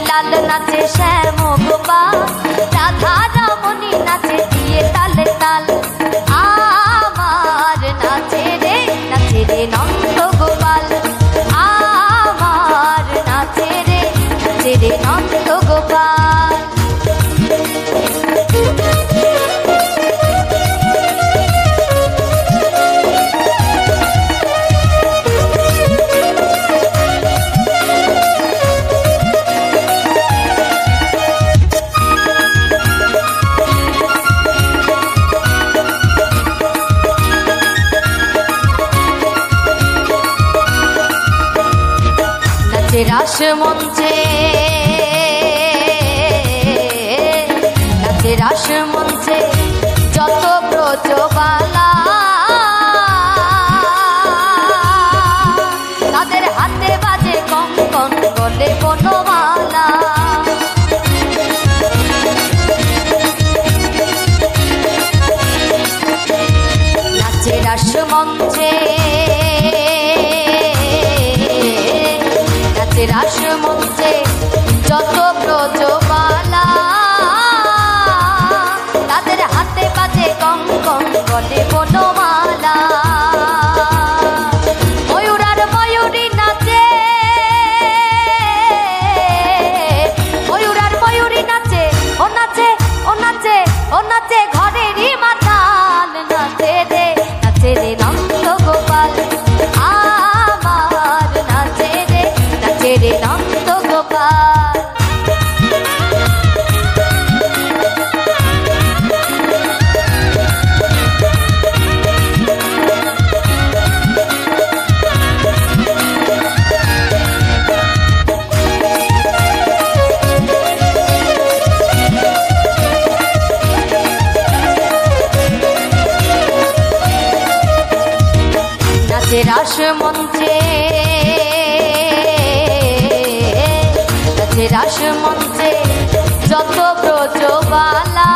লাল নাচে শ্যাম গোপাল, রাধা রমণী নাচে দিয়ে তালে তাল। আমার নাচে রে নন্দ গোপাল, আমার নাচে রে নন্দ গোপাল। রাস মঞ্চে নাচে, রাস মঞ্চে যত ব্রজবালা, তাদের হাতে বাজে কঙ্কন গলে বনমালা। নাচে রাস মঞ্চে, রাস মঞ্চে যত ব্রজবালা, তাদের হাতে বাজে কঙ্কন গলে বনমালা। ময়ূর আর ময়ূরী নাচে, ময়ূর আর ময়ূরী নাচে, ও নাচে ও নাচে ও নাচে ঘরেরই মাতাল। নাচে রে নন্দ গোপাল, আমার নাচে রে নন্দ গোপাল। নাচে রাস মঞ্চে, নাচে রাস মঞ্চে যত ব্রজবালা,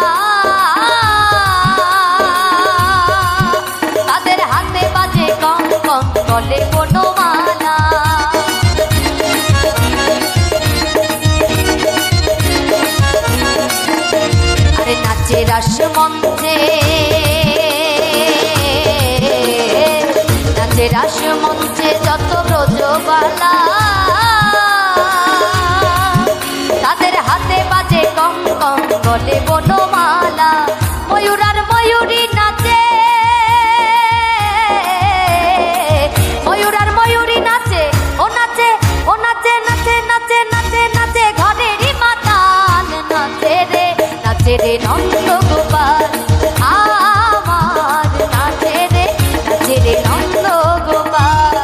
তাদের হাতে বাজে কঙ্কন গলে বনমালা। আরে নাচে রাস মঞ্চে, নাচে রাস মঞ্চে যত ব্রজবালা, তাদের হাতে বাজে কঙ্কন গলে বনমালা। ময়ূর আর ময়ূরী নাচে, ময়ূর আর ময়ূরী নাচে, ও নাচে ও নাচে নাচে নাচে নাচে নাচে ঘরেরই মাতাল। নাচে রে নন্দ গোপাল, আমার নাচে রে নন্দ গোপাল।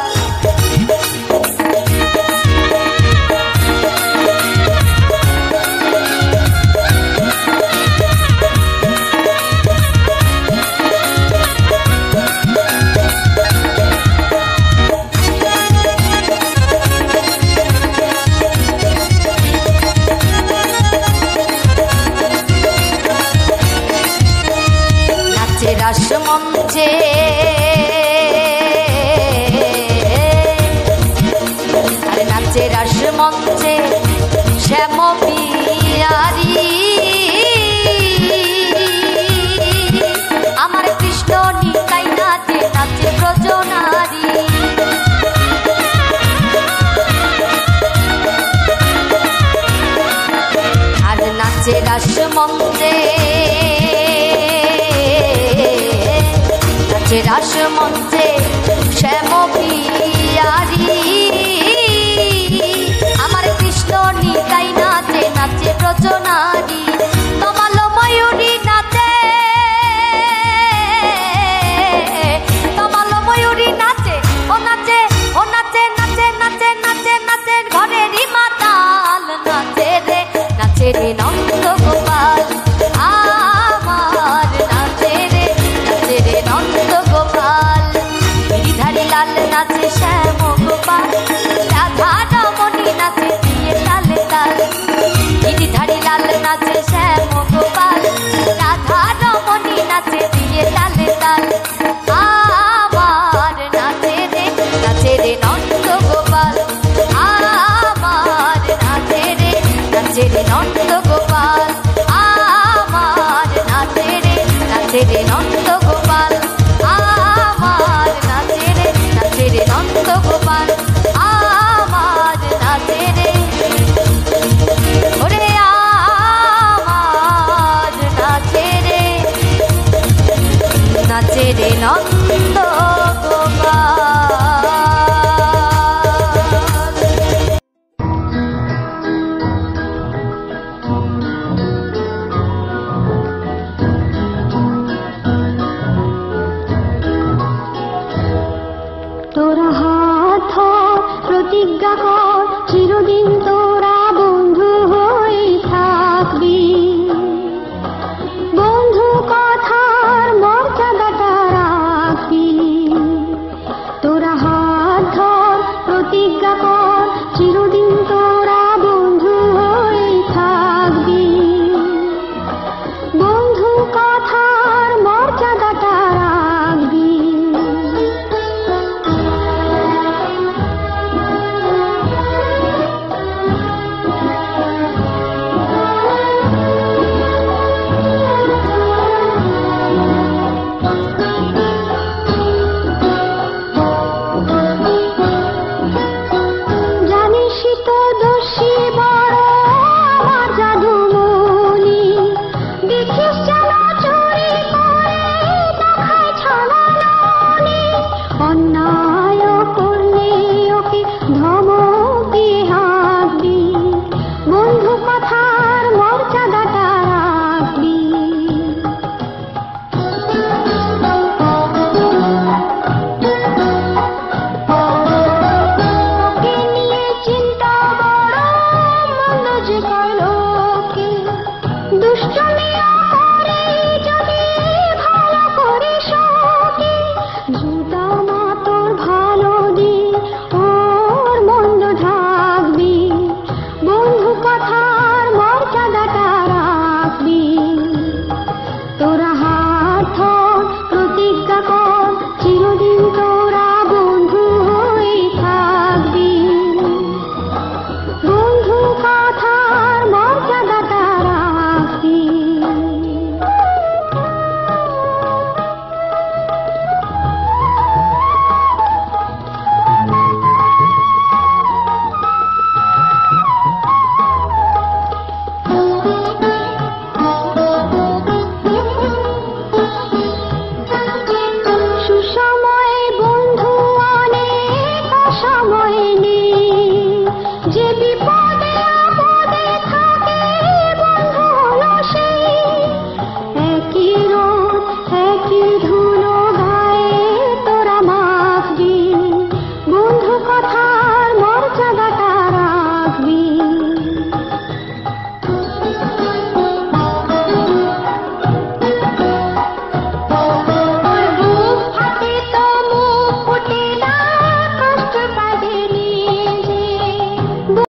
নাচে রাস মঞ্চে, আরে নাচে রাস মঞ্চে শ্যাম বিহারী, আমার কৃষ্ণ নিতাই নাচে ব্রজ নারী। আর নাচে রাস মঞ্চে, নাচে রাস মঞ্চে শ্যাম বিহারী, আমার কৃষ্ণ নিতাই নাচে ব্রজ নারী। তমাল ময়ূরী নাচে, তমাল ময়ূরী নাচে, ও নাচে ও নাচে নাচে নাচে নাচে নাচে ঘরেরই মাতাল। নাচে রে নন্দ গোপাল, আমার নাচে রে নন্দ গোপাল। রে নন্দ